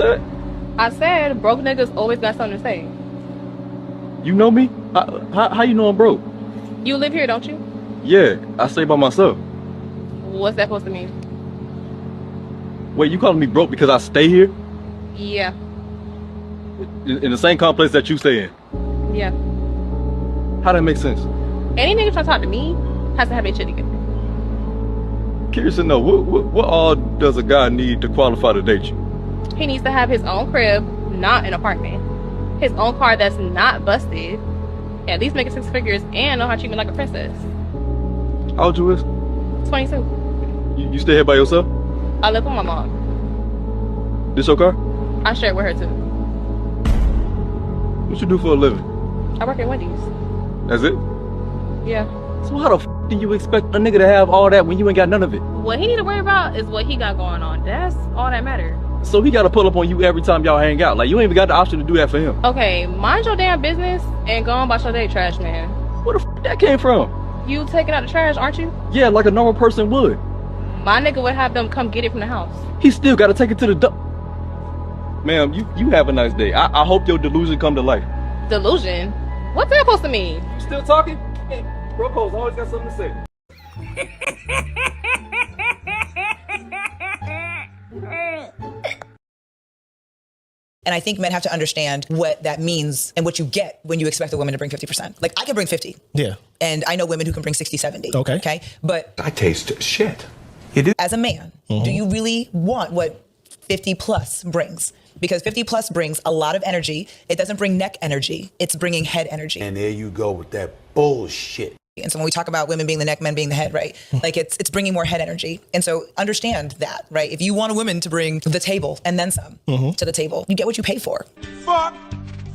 That, I said broke niggas always got something to say. you know me? How you know I'm broke? You live here, don't you? Yeah, I stay by myself. What's that supposed to mean? Wait, you calling me broke because I stay here? Yeah. In the same complex that you stay in? Yeah. How that make sense? Any nigga trying to talk to me has to have their shit together. Curious to know, what all does a guy need to qualify to date you? He needs to have his own crib, not an apartment. His own car that's not busted. At least make it 6 figures and know how to treat me like a princess. How old you is? 22. You stay here by yourself? I live with my mom. This your car? I share it with her too. What you do for a living? I work at Wendy's. That's it? Yeah. So how the f do you expect a nigga to have all that when you ain't got none of it? What he need to worry about is what he got going on. That's all that matters. So he gotta pull up on you every time y'all hang out. Like, you ain't even got the option to do that for him. Okay, mind your damn business and go on about your day, trash man. Where the f that came from? You taking out the trash, aren't you? Yeah, like a normal person would. My nigga would have them come get it from the house. He still gotta take it to the dump. Ma'am, you have a nice day. I hope your delusion come to life. Delusion? What's that supposed to mean? You still talking? Hey, Broco's always got something to say. And I think men have to understand what that means and what you get when you expect a woman to bring 50%. Like, I can bring 50. Yeah. And I know women who can bring 60, 70. Okay. Okay. But I taste shit. You do? as a man, do you really want what 50 plus brings? Because 50 plus brings a lot of energy. It doesn't bring neck energy. It's bringing head energy. And there you go with that bullshit. And so when we talk about women being the neck, men being the head, right? Like it's bringing more head energy. And so understand that, right? If you want a woman to bring the table and then some to the table, you get what you pay for. Fuck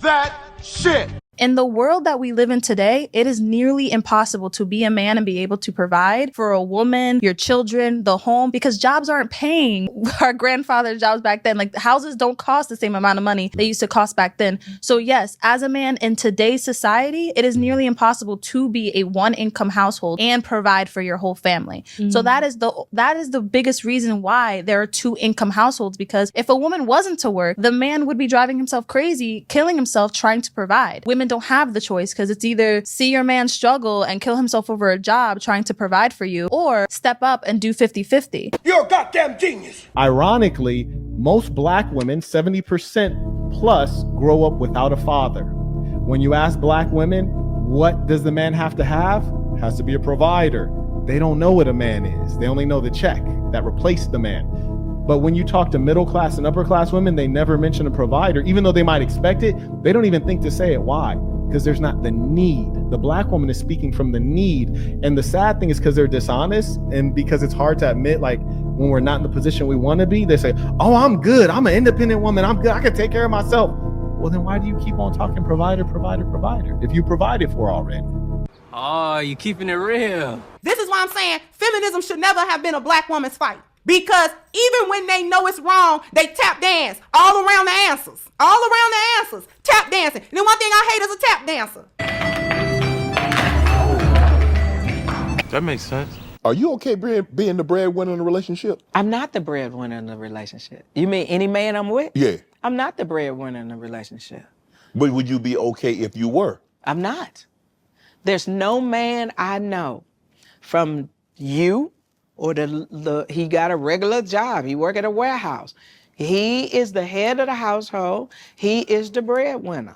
that shit. In the world that we live in today, it is nearly impossible to be a man and be able to provide for a woman, your children, the home, because jobs aren't paying. Our grandfather's jobs back then, like houses don't cost the same amount of money they used to cost back then. So yes, as a man in today's society, it is nearly impossible to be a one-income household and provide for your whole family. So that is the biggest reason why there are 2-income households, because if a woman wasn't to work, the man would be driving himself crazy, killing himself trying to provide. Women don't have the choice, because it's either see your man struggle and kill himself over a job trying to provide for you, or step up and do 50-50. You're a goddamn genius. Ironically, most black women, 70% plus, grow up without a father. When you ask black women, what does the man have to have? Has to be a provider. They don't know what a man is. They only know the check that replaced the man. But when you talk to middle class and upper class women, they never mention a provider. Even though they might expect it, they don't even think to say it. Why? Because there's not the need. The black woman is speaking from the need. And the sad thing is because they're dishonest, and because it's hard to admit, like, when we're not in the position we want to be, they say, oh, I'm good. I'm an independent woman. I'm good. I can take care of myself. Well, then why do you keep on talking provider, provider, provider if you provided for already? Oh, you keeping it real. This is why I'm saying feminism should never have been a black woman's fight. Because even when they know it's wrong, they tap dance all around the answers. All around the answers. Tap dancing. And then one thing I hate is a tap dancer. That makes sense. Are you okay being the breadwinner in a relationship? I'm not the breadwinner in the relationship. You mean any man I'm with? Yeah. I'm not the breadwinner in the relationship. But would you be okay if you were? I'm not. There's no man I know, from you or he got a regular job. He work at a warehouse. He is the head of the household. He is the breadwinner.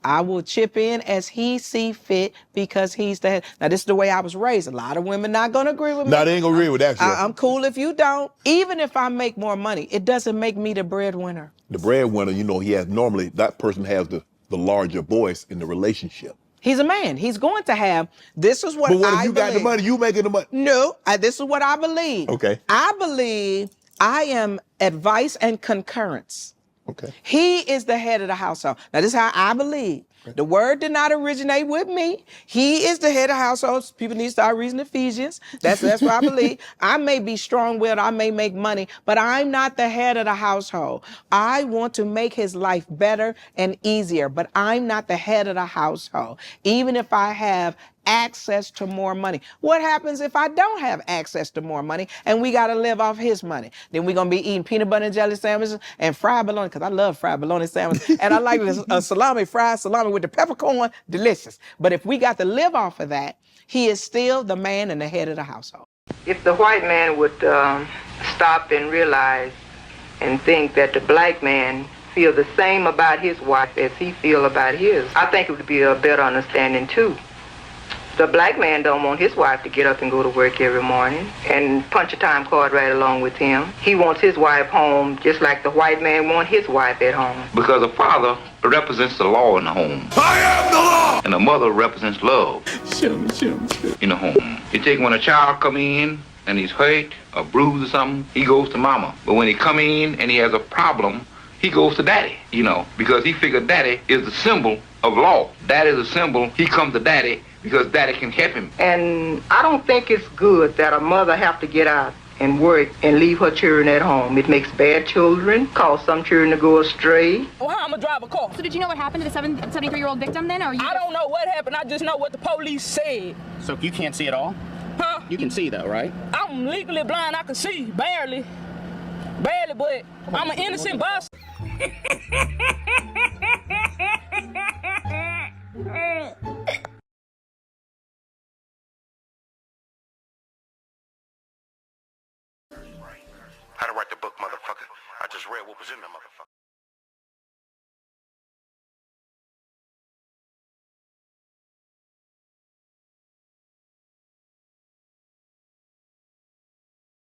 I will chip in as he see fit because he's the head. Now, this is the way I was raised. A lot of women not gonna agree with me. No, they ain't gonna agree with that shit. I'm cool if you don't. Even if I make more money, it doesn't make me the breadwinner. The breadwinner, you know, normally that person has the larger voice in the relationship. He's a man. He's going to have, this is what I believe. But what if you got the money, you making the money? No, this is what I believe. Okay. I believe I am advice and concurrence. Okay. He is the head of the household. Now, this is how I believe. The word did not originate with me. He is the head of household. People need to start reading Ephesians. That's what I believe. I may be strong-willed, I may make money, but I'm not the head of the household. I want to make his life better and easier, but I'm not the head of the household. Even if I have access to more money. What happens if I don't have access to more money and we got to live off his money? Then we're going to be eating peanut butter and jelly sandwiches and fried bologna, because I love fried bologna sandwiches. And I like a fried salami with the peppercorn, delicious. But if we got to live off of that, he is still the man and the head of the household. If the white man would stop and realize and think that the black man feel the same about his wife as he feel about his, I think it would be a better understanding too. The black man don't want his wife to get up and go to work every morning and punch a time card right along with him. He wants his wife home just like the white man wants his wife at home. Because a father represents the law in the home. I am the law! And a mother represents love in the home. You take when a child come in and he's hurt or bruised or something, he goes to mama. But when he come in and he has a problem, he goes to daddy, because he figured daddy is the symbol of law. Daddy is a symbol. He comes to daddy because daddy can help him. And I don't think it's good that a mother have to get out and work and leave her children at home. It makes bad children, cause some children to go astray. Well, I'm gonna drive a car. So did you know what happened to the 73-year-old victim then? Or I don't know what happened. I just know what the police said. So you can't see it all? Huh? You can see though, right? I'm legally blind. I can see, barely. Barely, but I'm an innocent boss. How to write the book, motherfucker. I just read what was in the motherfucker.